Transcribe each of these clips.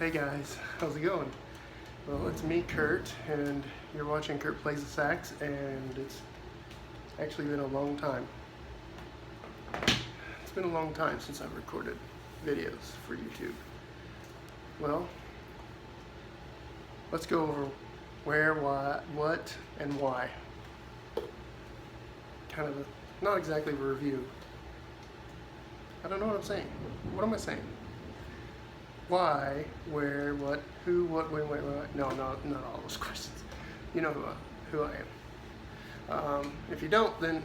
Hey guys, how's it going? Well, it's me, Kurt, and you're watching Kurt Plays the Sax, and it's actually been a long time. It's been a long time since I've recorded videos for YouTube. Well, let's go over where, why, what, and why. Kind of not exactly a review. I don't know what I'm saying. What am I saying? Why, where, what, who, what, when, where, what? No, not all those questions. You know who I am. If you don't, then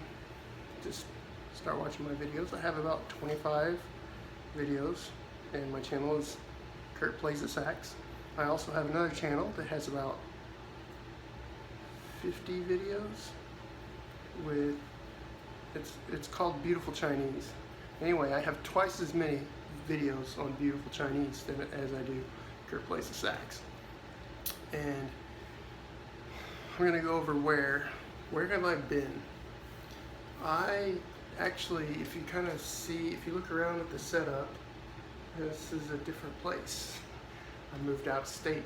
just start watching my videos. I have about 25 videos, and my channel is Kurt Plays the Sax. I also have another channel that has about 50 videos with, it's called Beautiful Chinese. Anyway, I have twice as many videos on Beautiful Chinese as I do Kurt Plays the Sax. And we're gonna go over where have I been? I actually, if you kind of see, if you look around at the setup, this is a different place. I moved out of state.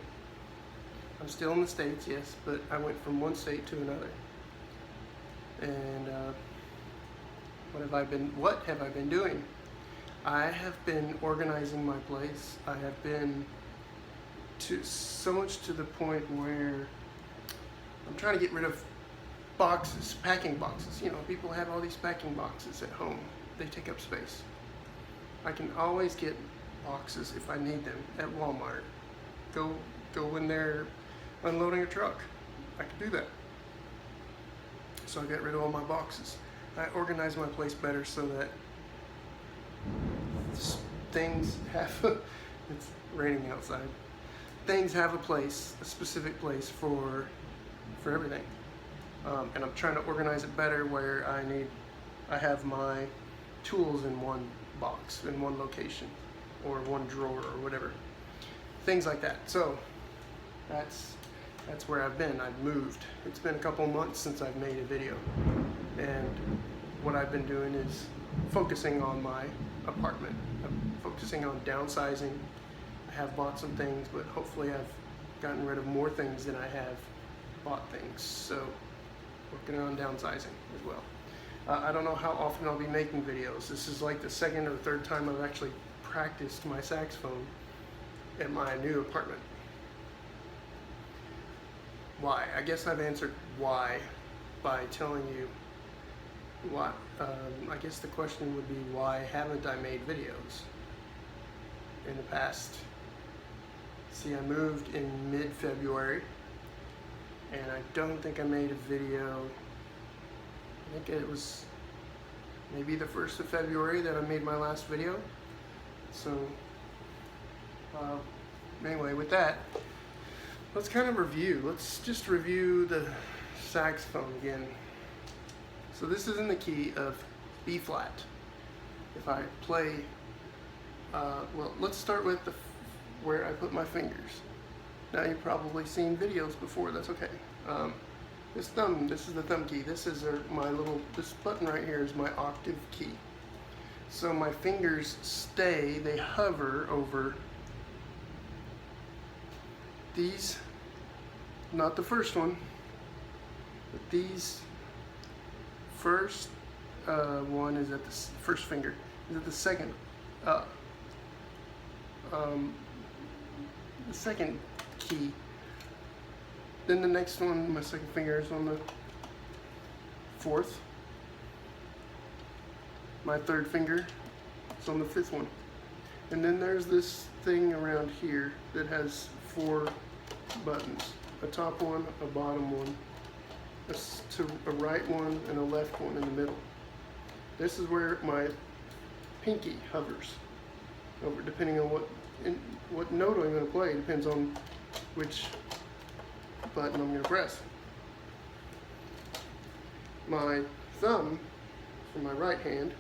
I'm still in the States, yes, but I went from one state to another. And what have I been doing? I have been organizing my place. I have been so much to the point where I'm trying to get rid of boxes, packing boxes. You know, people have all these packing boxes at home. They take up space. I can always get boxes if I need them at Walmart. Go when they're unloading a truck. I can do that. So I got rid of all my boxes. I organize my place better so that things have, it's raining outside, things have a place, a specific place for everything. And I'm trying to organize it better where I have my tools in one box, in one location, or one drawer, or whatever. Things like that. So that's where I've been. I've moved. It's been a couple months since I've made a video. And what I've been doing is focusing on my apartment. I'm focusing on downsizing. I have bought some things, but hopefully I've gotten rid of more things than I have bought things. So working on downsizing as well. I don't know how often I'll be making videos. This is like the second or third time I've actually practiced my saxophone in my new apartment. Why? I guess I've answered why by telling you what. I guess the question would be, why haven't I made videos in the past? See, I moved in mid-February, and I don't think I made a video. I think it was maybe the 1st of February that I made my last video. So anyway, with that, let's kind of review. Let's just review the saxophone again. So this is in the key of B flat. If I play, well, let's start with where I put my fingers. Now you've probably seen videos before, that's okay. This is the thumb key. This is this button right here is my octave key. So my fingers they hover over these, not the first one, but these first one is at the first finger, is at the second, the second key. Then the next one, my second finger is on the 4th. My third finger is on the 5th one. And then there's this thing around here that has 4 buttons. A top one, a bottom one, a right one, and a left one in the middle. This is where my pinky hovers over, depending on what note I'm going to play. Depends on which button I'm going to press. My thumb, for my right hand,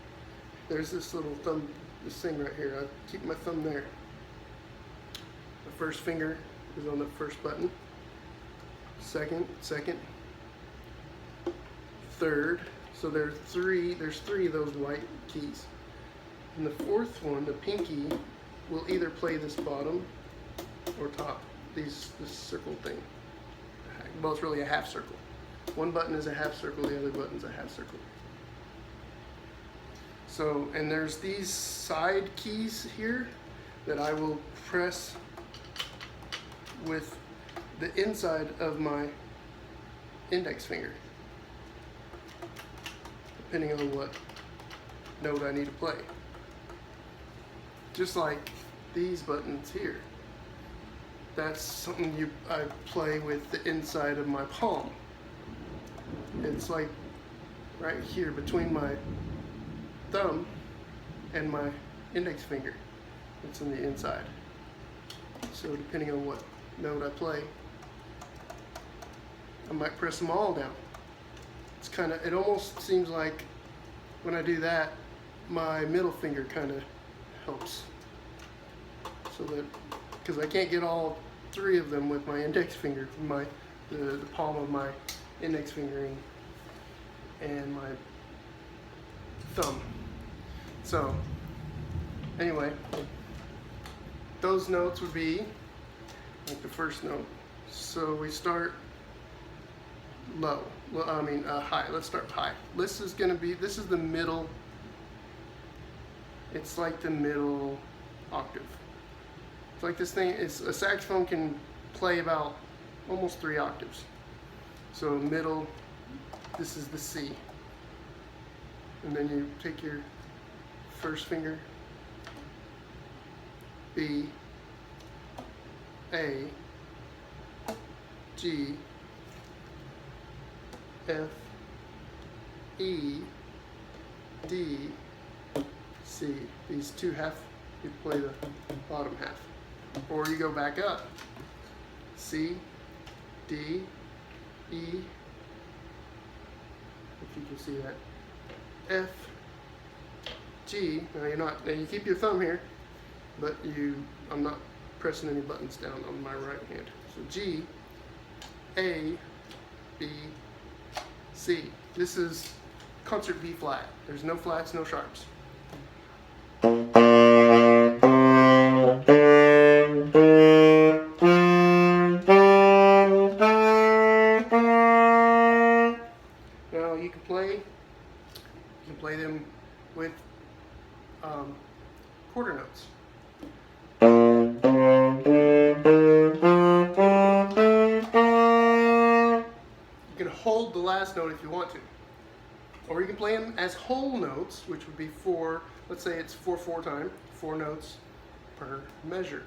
there's this little thumb, this thing right here. I keep my thumb there. The first finger is on the first button. Second, third. So there's three of those white keys. And the 4th one, the pinky, will either play this bottom or top. This circle thing. Well, it's really a half circle. One button is a half circle, the other button's a half circle. So, and there's these side keys here that I will press with the inside of my index finger, depending on what note I need to play. Just like these buttons here. That's something I play with the inside of my palm. It's like right here between my thumb and my index finger. It's on the inside. So depending on what note I play, I might press them all down. It's it almost seems like when I do that, my middle finger kind of helps. So that, because I can't get all three of them with my index finger, the palm of my index finger and my thumb. So anyway, those notes would be like the first note. So we start low. Well, I mean high. Let's start high. This is the middle. It's like the middle octave. It's like this thing. A saxophone can play about almost 3 octaves. So middle. This is the C. And then you take your first finger, B, A, G, F, E, D, C. These two half, you play the bottom half. Or you go back up. C, D, E, if you can see that, F, G. Now you keep your thumb here, but I'm not pressing any buttons down on my right hand. So G, A, B, C. This is concert B flat. There's no flats, no sharps. Now you can play them with quarter notes. You can hold the last note if you want to. Or you can play them as whole notes, which would be 4, let's say it's 4/4 time, 4 notes per measure.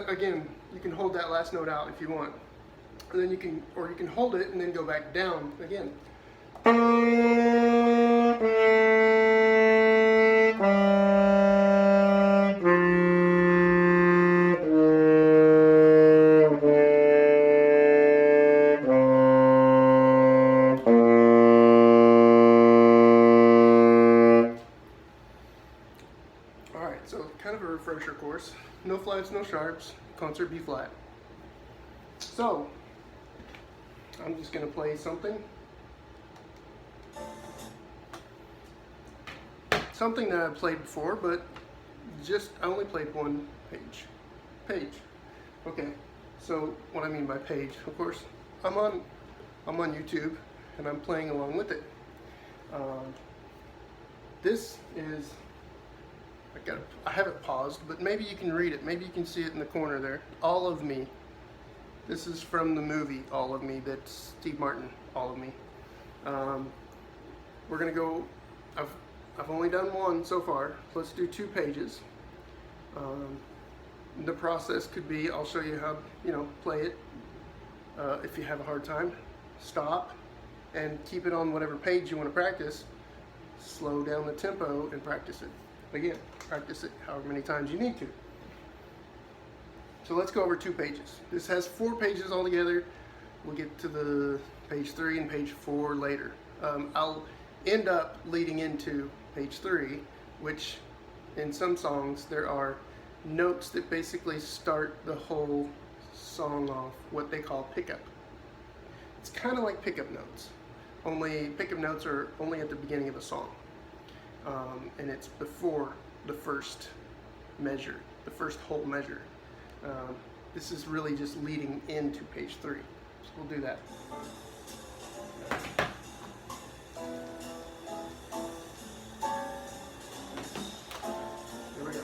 Again, you can hold that last note out if you want, and then you can hold it and then go back down again. Alright, so kind of a refresher course. No flats, no sharps, concert B flat. So, I'm just going to play something that I've played before, but I only played one page. Okay, so what I mean by page, of course, I'm on YouTube and I'm playing along with it. This is, I have it paused, but maybe you can read it. Maybe you can see it in the corner there. All of Me. This is from the movie All of Me. That's Steve Martin, All of Me. We're gonna go. I've only done one so far. Let's do 2 pages. The process could be, I'll show you how play it. If you have a hard time, stop and keep it on whatever page you want to practice. Slow down the tempo and practice it. Again, practice it however many times you need to. So let's go over 2 pages. This has 4 pages altogether. we'll get to the page 3 and page 4 later. I'll end up leading into page 3, which in some songs there are notes that basically start the whole song off, what they call pickup. It's kind of like pickup notes, only pickup notes are only at the beginning of a song, and it's before the first measure, the first whole measure. This is really just leading into page 3, so we'll do that. Here we go.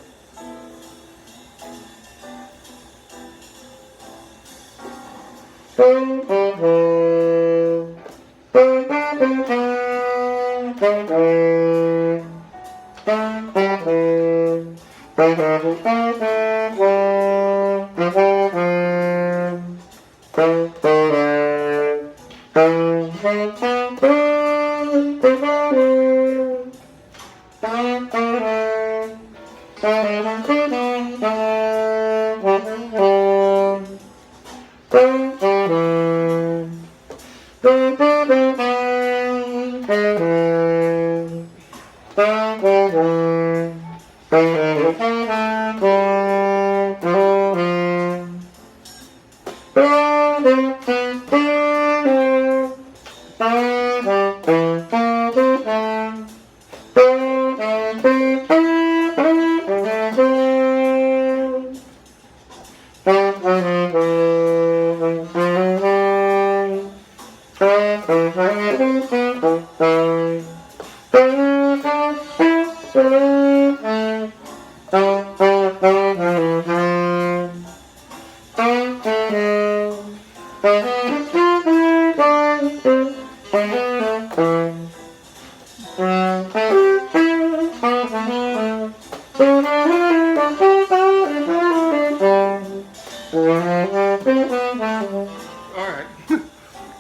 Alright,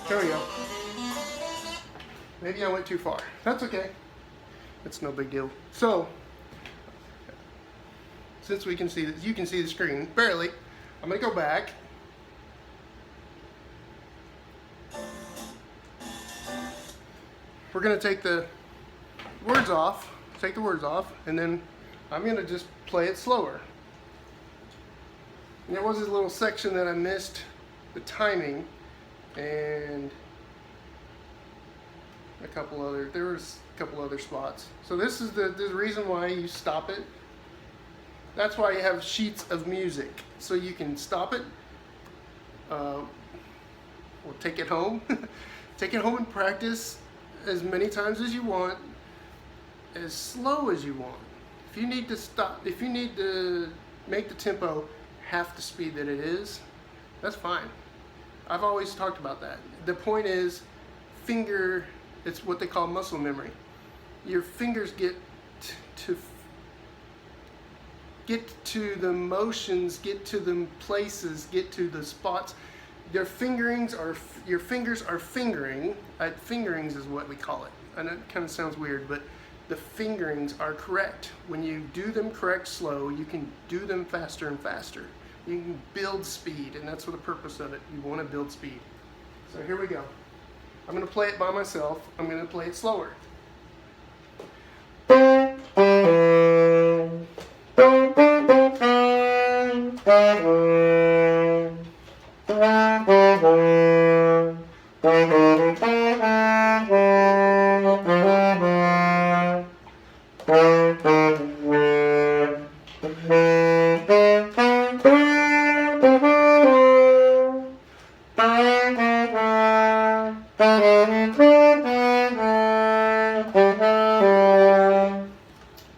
there we go. Maybe I went too far. That's okay. It's no big deal. So, since we can see this, you can see the screen, barely. I'm going to go back. We're going to take the words off, and then I'm going to just play it slower. And there was this little section that I missed the timing, and there was a couple other spots. So this is the reason why you stop it. That's why you have sheets of music, so you can stop it, or take it home. Take it home and practice as many times as you want, as slow as you want. If you need to stop, if you need to make the tempo half the speed that it is, that's fine. I've always talked about that. The point is, it's what they call muscle memory. Your fingers get to the motions, get to the places, get to the spots. Your fingers are fingering. Fingerings is what we call it. I know it kind of sounds weird, but the fingerings are correct. When you do them correct slow, you can do them faster and faster. You can build speed, and that's what the purpose of it. You want to build speed. So here we go. I'm going to play it by myself. I'm going to play it slower.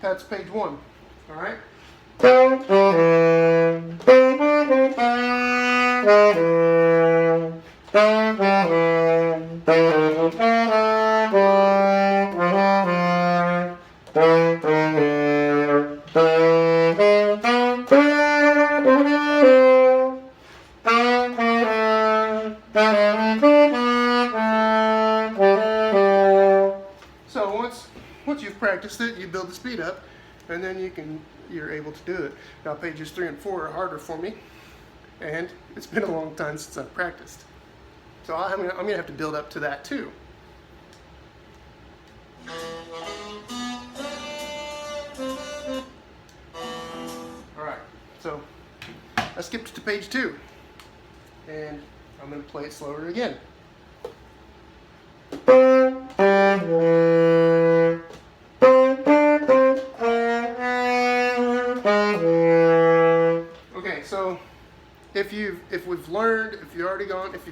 That's page 1. All right. So once you've practiced it, you build the speed up, and then you're able to do it. Now pages 3 and 4 are harder for me, and it's been a long time since I've practiced. So I'm gonna have to build up to that too. All right, so I skipped to page 2, and I'm gonna play it slower again. Okay, so if you've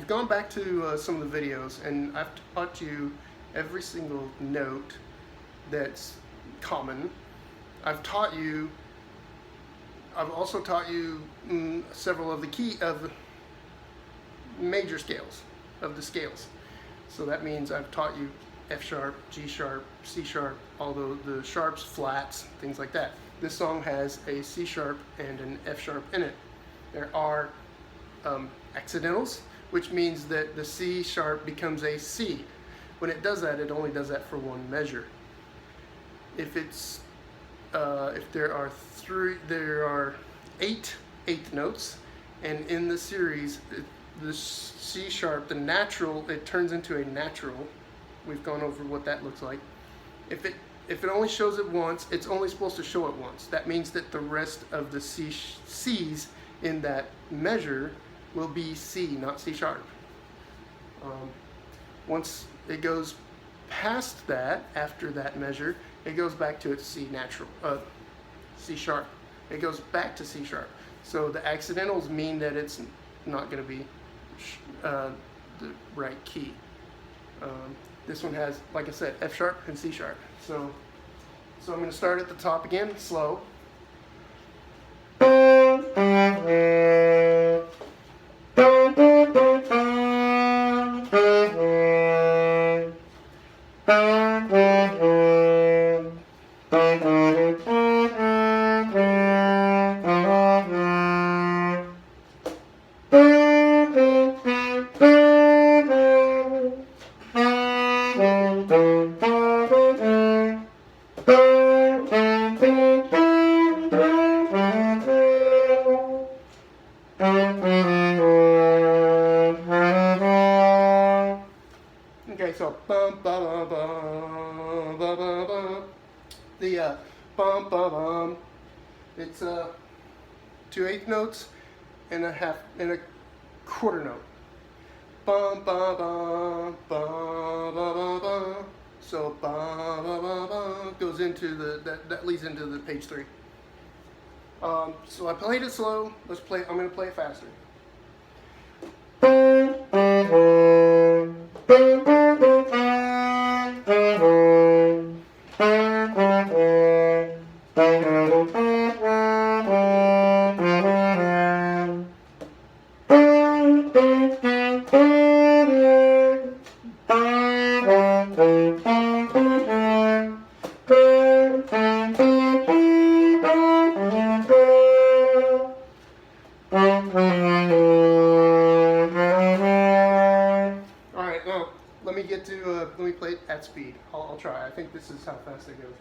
gone back to some of the videos, and I've taught you every single note that's common. I've also taught you several of the major scales of the scales. So that means I've taught you F sharp, G sharp, C sharp, all the sharps, flats, things like that. This song has a C sharp and an F sharp in it. There are accidentals, which means that the C sharp becomes a C. When it does that, it only does that for one measure. If there are 8 eighth notes, and in the series, the C sharp, the natural, it turns into a natural. We've gone over what that looks like. If it only shows it once, it's only supposed to show it once. That means that the rest of the C's in that measure will be C, not C sharp. Once it goes past that, after that measure, it goes back to its C sharp. It goes back to C sharp. So the accidentals mean that it's not going to be the right key. This one has, like I said, F sharp and C sharp. So I'm going to start at the top again, slow. Okay, so bum ba bum ba ba bum. The bum ba bum. It's 2 eighth notes and a quarter note. Bum ba bum ba ba ba ba. So ba ba ba ba goes into that leads into the page 3. So I played it slow. I'm going to play it faster. Alright, now let me play it at speed. I'll try. I think this is how fast it goes.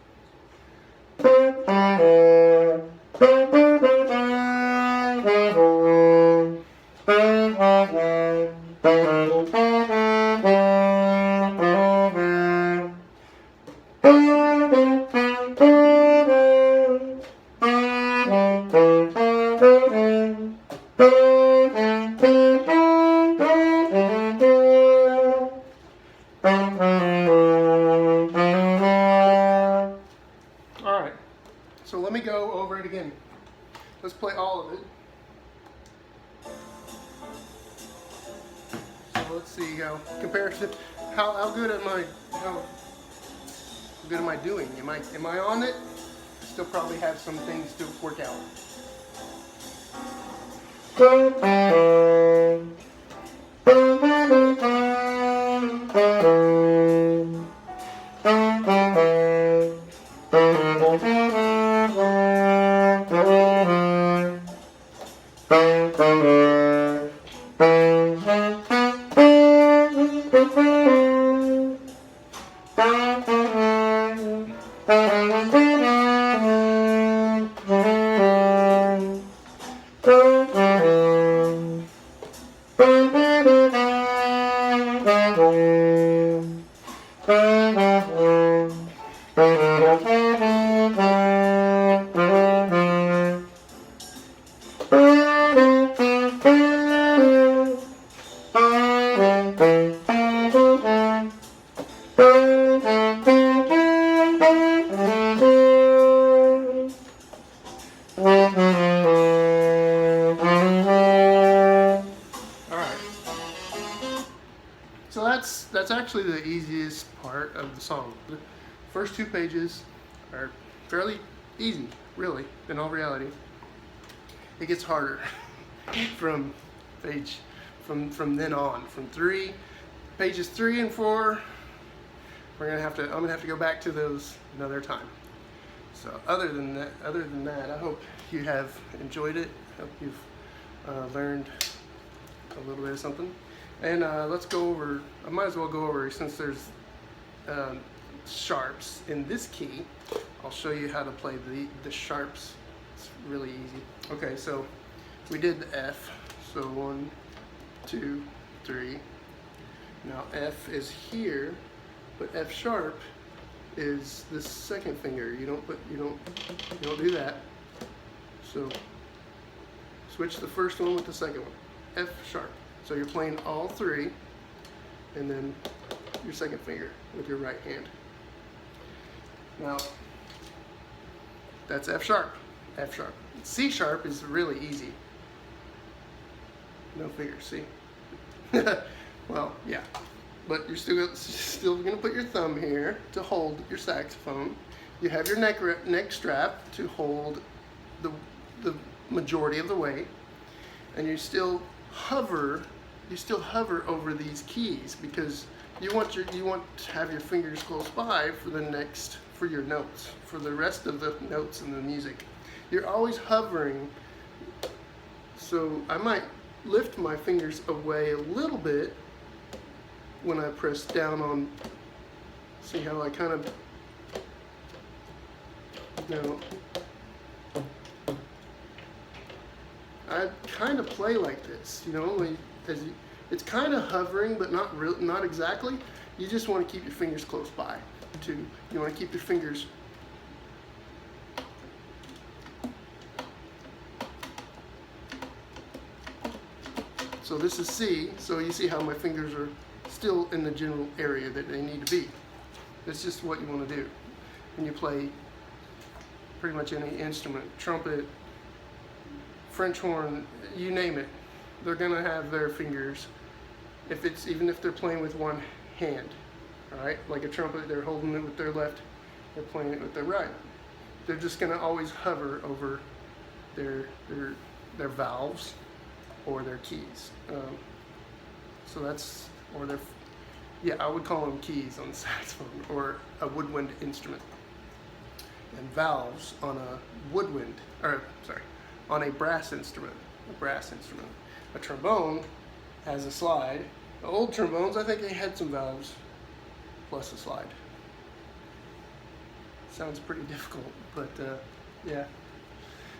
Alright, so let me go over it again. Let's play all of it. So let's see comparison. How good am I doing? Am I on it? Still probably have some things to work out. So that's actually the easiest part of the song. The first two pages are fairly easy, really, in all reality. It gets harder from from then on. From pages 3 and 4, I'm gonna have to go back to those another time. So other than that, I hope you have enjoyed it. I hope you've learned a little bit of something. And let's go over, I might as well go over, since there's sharps in this key, I'll show you how to play the sharps. It's really easy. Okay, so we did the F. So 1, 2, 3. Now F is here, but F sharp is the second finger. You don't do that. So switch the first one with the second one. F sharp. So you're playing all 3, and then your second finger with your right hand. Now, that's F sharp, F sharp. C sharp is really easy. No fingers, see? Well, yeah. But you're still gonna put your thumb here to hold your saxophone. You have your neck strap to hold the majority of the weight, and you still hover over these keys because you want to have your fingers close by for your notes, for the rest of the notes in the music. You're always hovering. So I might lift my fingers away a little bit when I press down on, see how I kind of, I kind of play like this, it's kind of hovering, but not exactly. You just want to keep your fingers close by. You want to keep your fingers so this is C, so you see how my fingers are still in the general area that they need to be. That's just what you want to do when you play pretty much any instrument, trumpet, French horn, you name it. They're gonna have their fingers, even if they're playing with one hand, all right? Like a trumpet, they're holding it with their left, they're playing it with their right. They're just gonna always hover over their valves or their keys. So that's, I would call them keys on the saxophone or a woodwind instrument. And valves on a brass instrument. A trombone has a slide. The old trombones, I think they had some valves plus a slide. Sounds pretty difficult, but yeah.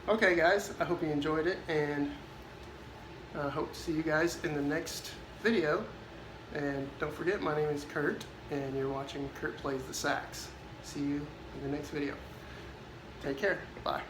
Okay guys, I hope you enjoyed it, and I hope to see you guys in the next video. And don't forget, my name is Kurt, and you're watching Kurt Plays the Sax. See you in the next video. Take care. Bye.